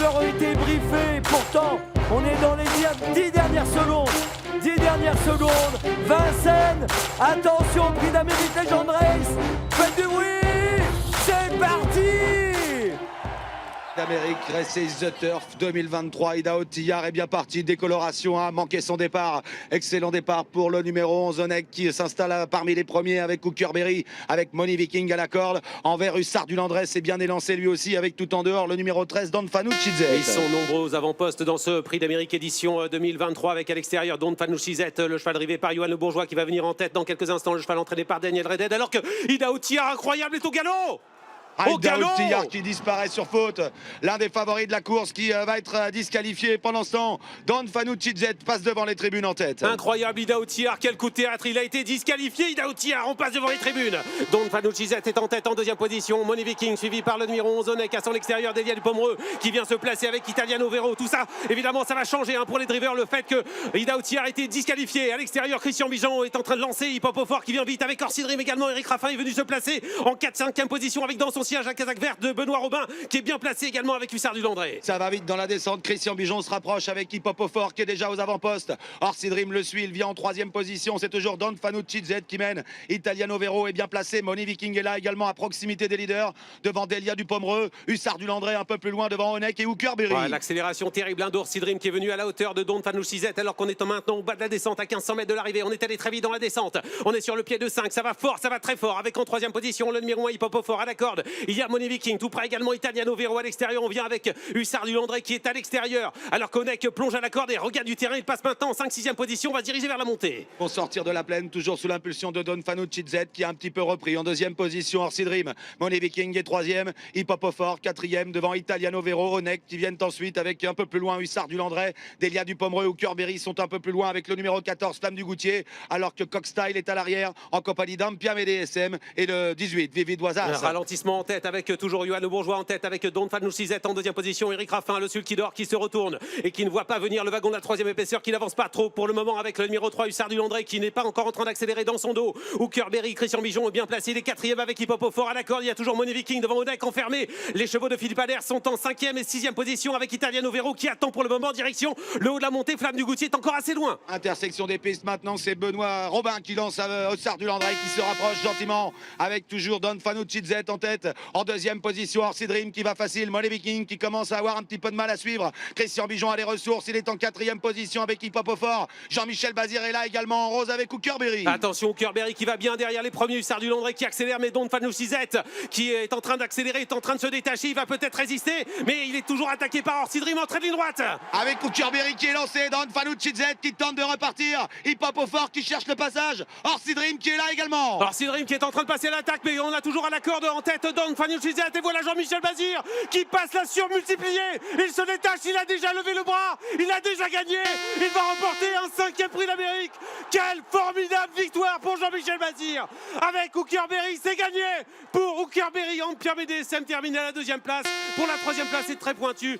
drivers ont été briefés. Pourtant, on est dans les 10 dernières secondes. 10 dernières secondes. Vincennes, attention, Prix d'Amérique Legend Race. Faites du bruit. C'est parti. D'Amérique, Races the Turf 2023. Idaho Tillard est bien parti. Décoloration a manqué son départ. Excellent départ pour le numéro 11, Onek, qui s'installe parmi les premiers avec Hookerberry, avec Money Viking à la corde. Envers Hussard du Landré s'est bien élancé lui aussi avec tout en dehors le numéro 13, Don Fanucci-Zet. Ils sont nombreux aux avant-postes dans ce Prix d'Amérique édition 2023 avec à l'extérieur Don Fanucci-Zet, le cheval drivé par Johan Le Bourgeois qui va venir en tête dans quelques instants. Le cheval entraîné par Daniel Redhead alors que Idaho Tillard incroyable est au galop. Idaho Tillard qui disparaît sur faute. L'un des favoris de la course qui va être disqualifié. Pendant ce temps, Don Fanucci-Zet passe devant les tribunes en tête. Incroyable Idaho Tillard, quel coup de théâtre. Il a été disqualifié. Idaho Tillard, on passe devant les tribunes. Don Fanucci-Zet est en tête en deuxième position. Money Viking suivi par le numéro 11 Onek à son extérieur. Delia du Pomereux qui vient se placer avec Italiano Vero. Tout ça, évidemment, ça va changer pour les drivers. Le fait que Idaho Tillard a été disqualifié. À l'extérieur, Christian Bijan est en train de lancer. Hip-Hop au fort qui vient vite avec Orsi Dream également. Eric Raffin est venu se placer en 4-5e position avec dans son siège la casaque verte de Benoît Robin qui est bien placé également avec Hussard du Landré. Ça va vite dans la descente. Christian Bijon se rapproche avec Hip-Hop au fort qui est déjà aux avant-postes. Orsi Dream le suit. Il vient en 3e position. C'est toujours Don Fanucci-Zet qui mène. Italiano Vero est bien placé. Money Viking est là également à proximité des leaders. Devant Delia du Pomereux. Hussard du Landré un peu plus loin devant Onek et Hookerberry. Ouais, l'accélération terrible d'Orsi Dream qui est venu à la hauteur de Don Fanucci-Zet alors qu'on est maintenant au bas de la descente à 1500 mètres de l'arrivée. On est allé très vite dans la descente. On est sur le pied de 5. Ça va fort, ça va très fort. Avec en 3e position le numéro 1 Hip-Hop au fort à la corde. Il y a Money Viking tout près également Italiano Vero à l'extérieur. On vient avec Hussard du Landré qui est à l'extérieur. Alors qu'Onek plonge à la corde et regarde du terrain. Il passe maintenant en 5-6e position. On va se diriger vers la montée. Pour sortir de la plaine, toujours sous l'impulsion de Don Fanucci-Zet qui a un petit peu repris. En 2e position, Orsi Dream. Money Viking est 3e. Hip-Hop au fort, 4e devant Italiano Vero. Onek qui viennent ensuite avec un peu plus loin Hussard du Landré. Delia du Pomereux, Hookerberry sont un peu plus loin avec le numéro 14, Flamme du Goutier. Alors que Cockstyle est à l'arrière en compagnie d'Ampiam et DSM et le 18, Vivi Doisas. Ralentissement en tête avec toujours Johan Le Bourgeois en tête avec Don Fanucci-Zet en 2e position. Eric Raffin, le sulky d'or qui se retourne et qui ne voit pas venir le wagon de la 3e épaisseur qui n'avance pas trop pour le moment avec le numéro 3 Hussard du Landré qui n'est pas encore en train d'accélérer dans son dos. Hookerberry, Christian Bijon est bien placé. Il est 4e avec Hip-Hop au fort à la corde. Il y a toujours Money Viking devant Onek enfermé. Les chevaux de Philippe Adair sont en 5e et 6e position avec Italiano Vero qui attend pour le moment direction le haut de la montée. Flamme du Goutier est encore assez loin. Intersection des pistes maintenant, c'est Benoît Robin qui lance Hussard du Landré qui se rapproche gentiment avec toujours Don Fanucci-Zet en tête. En 2e position, Orsi Dream qui va facile. Money Viking qui commence à avoir un petit peu de mal à suivre. Christian Bijon a les ressources. Il est en 4e position avec Hip-Hop au fort. Jean-Michel Bazir est là également en rose avec Hookerberry. Attention, Hookerberry qui va bien derrière les premiers. Hussard du Landré qui accélère, mais Don Fanucci-Zet qui est en train d'accélérer, est en train de se détacher. Il va peut-être résister, mais il est toujours attaqué par Orsi Dream en trait de ligne droite. Avec Hookerberry qui est lancé, Don Fanucci-Zet qui tente de repartir. Hip-Hop au fort qui cherche le passage. Orsi Dream qui est là également. Orsi Dream qui est en train de passer à l'attaque, mais on a toujours à la corde en tête Don Fanucci-Zet. Et voilà Jean-Michel Bazir qui passe la surmultipliée. Il se détache, il a déjà levé le bras, il a déjà gagné. Il va remporter un 5e Prix d'Amérique. Quelle formidable victoire pour Jean-Michel Bazir. Avec Hookerberry, c'est gagné pour Hookerberry. Ampiam et DSM termine à la 2e place. Pour la 3e place, c'est très pointu.